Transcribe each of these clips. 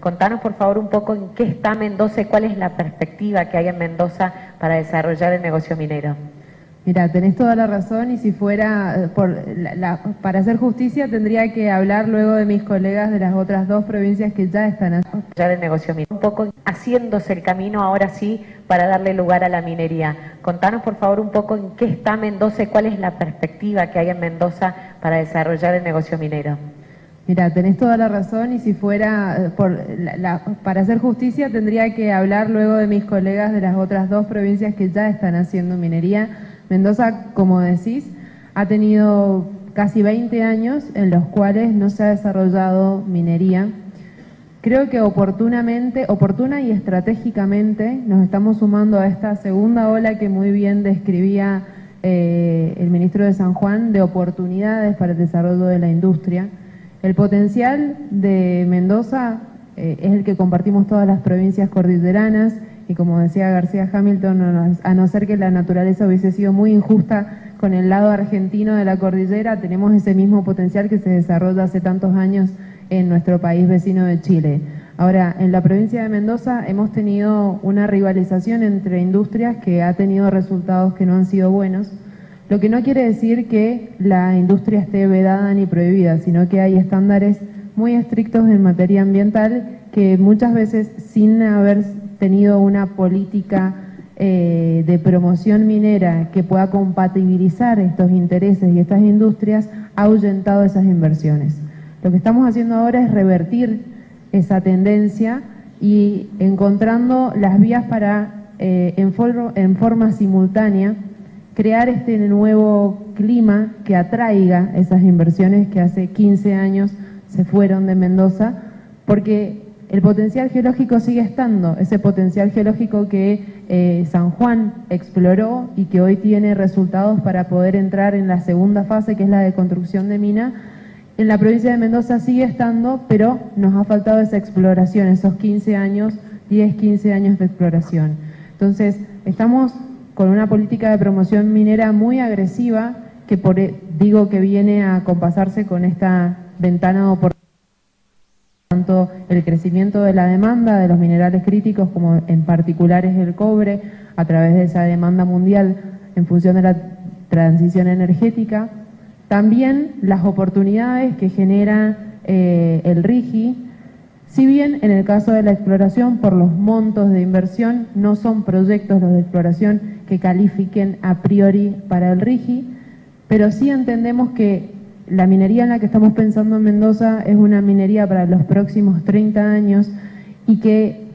Contanos por favor un poco en qué está Mendoza y cuál es la perspectiva que hay en Mendoza para desarrollar el negocio minero. Mira, tenés toda la razón y si fuera para hacer justicia tendría que hablar luego de mis colegas de las otras dos provincias que ya están haciendo el negocio minero. Un poco haciéndose el camino ahora sí para darle lugar a la minería. Contanos por favor un poco en qué está Mendoza y cuál es la perspectiva que hay en Mendoza para desarrollar el negocio minero. Mira, tenés toda la razón y si fuera para hacer justicia tendría que hablar luego de mis colegas de las otras dos provincias que ya están haciendo minería. Mendoza, como decís, ha tenido casi 20 años en los cuales no se ha desarrollado minería. Creo que oportuna y estratégicamente nos estamos sumando a esta segunda ola que muy bien describía el ministro de San Juan de oportunidades para el desarrollo de la industria. El potencial de Mendoza es el que compartimos todas las provincias cordilleranas y como decía García Hamilton, a no ser que la naturaleza hubiese sido muy injusta con el lado argentino de la cordillera, tenemos ese mismo potencial que se desarrolla hace tantos años en nuestro país vecino de Chile. Ahora, en la provincia de Mendoza hemos tenido una rivalización entre industrias que ha tenido resultados que no han sido buenos, lo que no quiere decir que la industria esté vedada ni prohibida, sino que hay estándares muy estrictos en materia ambiental que muchas veces, sin haber tenido una política de promoción minera que pueda compatibilizar estos intereses y estas industrias, ha ahuyentado esas inversiones. Lo que estamos haciendo ahora es revertir esa tendencia y encontrando las vías para, en forma simultánea, crear este nuevo clima que atraiga esas inversiones que hace 15 años se fueron de Mendoza, porque el potencial geológico sigue estando, ese potencial geológico que San Juan exploró y que hoy tiene resultados para poder entrar en la segunda fase, que es la de construcción de mina. En la provincia de Mendoza sigue estando, pero nos ha faltado esa exploración, esos 15 años, 10, 15 años de exploración. Entonces, estamos con una política de promoción minera muy agresiva, que digo que viene a compasarse con esta ventana de oportunidad, tanto el crecimiento de la demanda de los minerales críticos, como en particular es el cobre, a través de esa demanda mundial en función de la transición energética. También las oportunidades que genera el RIGI, si bien en el caso de la exploración, por los montos de inversión, no son proyectos los de exploración que califiquen a priori para el RIGI, pero sí entendemos que la minería en la que estamos pensando en Mendoza es una minería para los próximos 30 años y que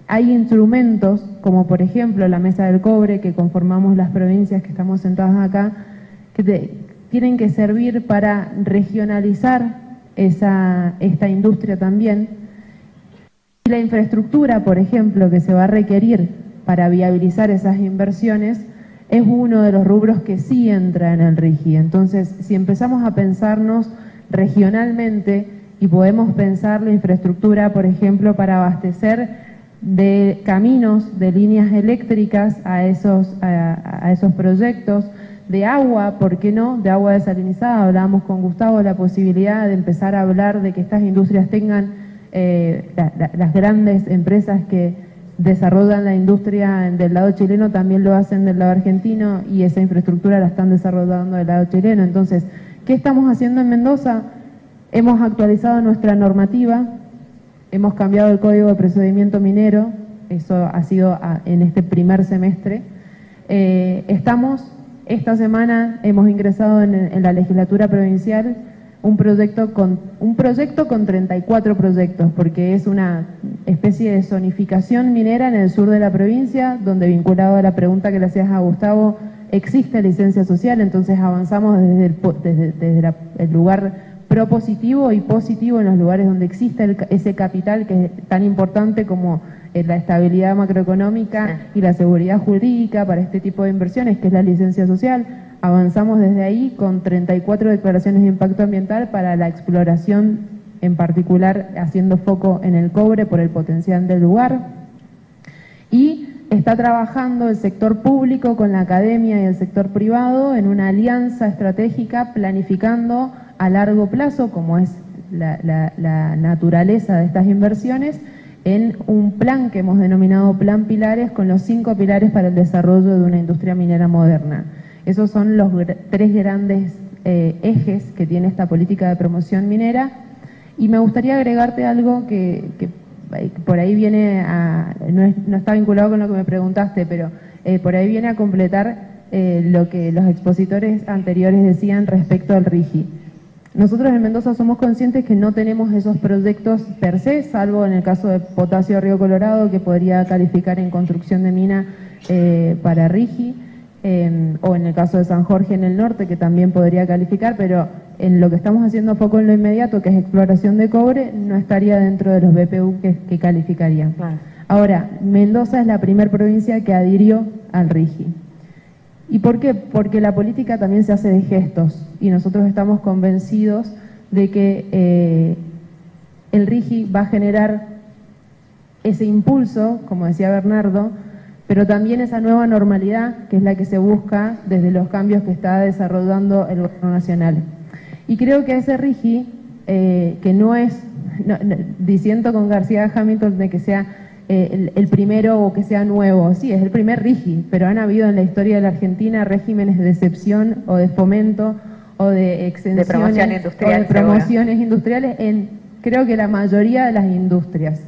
hay instrumentos, como por ejemplo la Mesa del Cobre, que conformamos las provincias que estamos sentadas acá, que tienen que servir para regionalizar esta industria también. Y la infraestructura, por ejemplo, que se va a requerir para viabilizar esas inversiones, es uno de los rubros que sí entra en el RIGI. Entonces, si empezamos a pensarnos regionalmente y podemos pensar la infraestructura, por ejemplo, para abastecer de caminos, de líneas eléctricas a esos proyectos, de agua, ¿por qué no?, de agua desalinizada. Hablábamos con Gustavo de la posibilidad de empezar a hablar de que estas industrias tengan, las grandes empresas que desarrollan la industria del lado chileno también lo hacen del lado argentino y esa infraestructura la están desarrollando del lado chileno. Entonces, ¿qué estamos haciendo en Mendoza? Hemos actualizado nuestra normativa, hemos cambiado el Código de Procedimiento Minero, eso ha sido en este primer semestre. Esta semana hemos ingresado en la legislatura provincial un proyecto con 34 proyectos, porque es una especie de zonificación minera en el sur de la provincia, donde, vinculado a la pregunta que le hacías a Gustavo, existe licencia social. Entonces avanzamos desde el lugar propositivo y positivo en los lugares donde existe ese capital que es tan importante como la estabilidad macroeconómica y la seguridad jurídica para este tipo de inversiones, que es la licencia social. Avanzamos desde ahí con 34 declaraciones de impacto ambiental para la exploración, en particular haciendo foco en el cobre por el potencial del lugar. Y está trabajando el sector público con la academia y el sector privado en una alianza estratégica, planificando a largo plazo, como es la naturaleza de estas inversiones en un plan que hemos denominado Plan Pilares, con los 5 pilares para el desarrollo de una industria minera moderna. Esos son los 3 grandes ejes que tiene esta política de promoción minera. Y me gustaría agregarte algo que por ahí viene no está vinculado con lo que me preguntaste, pero por ahí viene a completar lo que los expositores anteriores decían respecto al RIGI. Nosotros en Mendoza somos conscientes que no tenemos esos proyectos per se, salvo en el caso de Potasio Río Colorado, que podría calificar en construcción de mina para RIGI, o en el caso de San Jorge en el norte, que también podría calificar, pero en lo que estamos haciendo poco en lo inmediato, que es exploración de cobre, no estaría dentro de los BPU que calificarían. Claro. Ahora, Mendoza es la primera provincia que adhirió al RIGI. ¿Y por qué? Porque la política también se hace de gestos, y nosotros estamos convencidos de que el RIGI va a generar ese impulso, como decía Bernardo, pero también esa nueva normalidad, que es la que se busca desde los cambios que está desarrollando el gobierno nacional. Y creo que ese RIGI, que no es, diciendo con García Hamilton de que sea el primero o que sea nuevo, sí, es el primer RIGI, pero han habido en la historia de la Argentina regímenes de excepción o de fomento o de exenciones de promoción industrial, o de promociones industriales en creo que la mayoría de las industrias.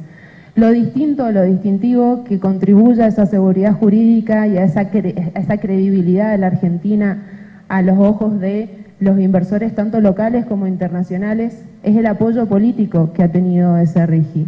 Lo distinto, lo distintivo que contribuye a esa seguridad jurídica y a esa credibilidad de la Argentina a los ojos de los inversores tanto locales como internacionales es el apoyo político que ha tenido ese RIGI.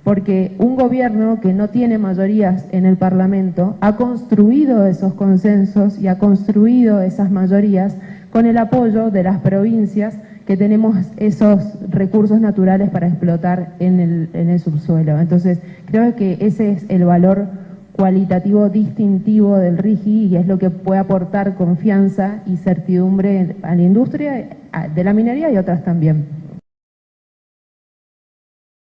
Porque un gobierno que no tiene mayorías en el Parlamento ha construido esos consensos y ha construido esas mayorías con el apoyo de las provincias que tenemos esos recursos naturales para explotar en el subsuelo. Entonces, creo que ese es el valor cualitativo distintivo del RIGI y es lo que puede aportar confianza y certidumbre a la industria de la minería y otras también.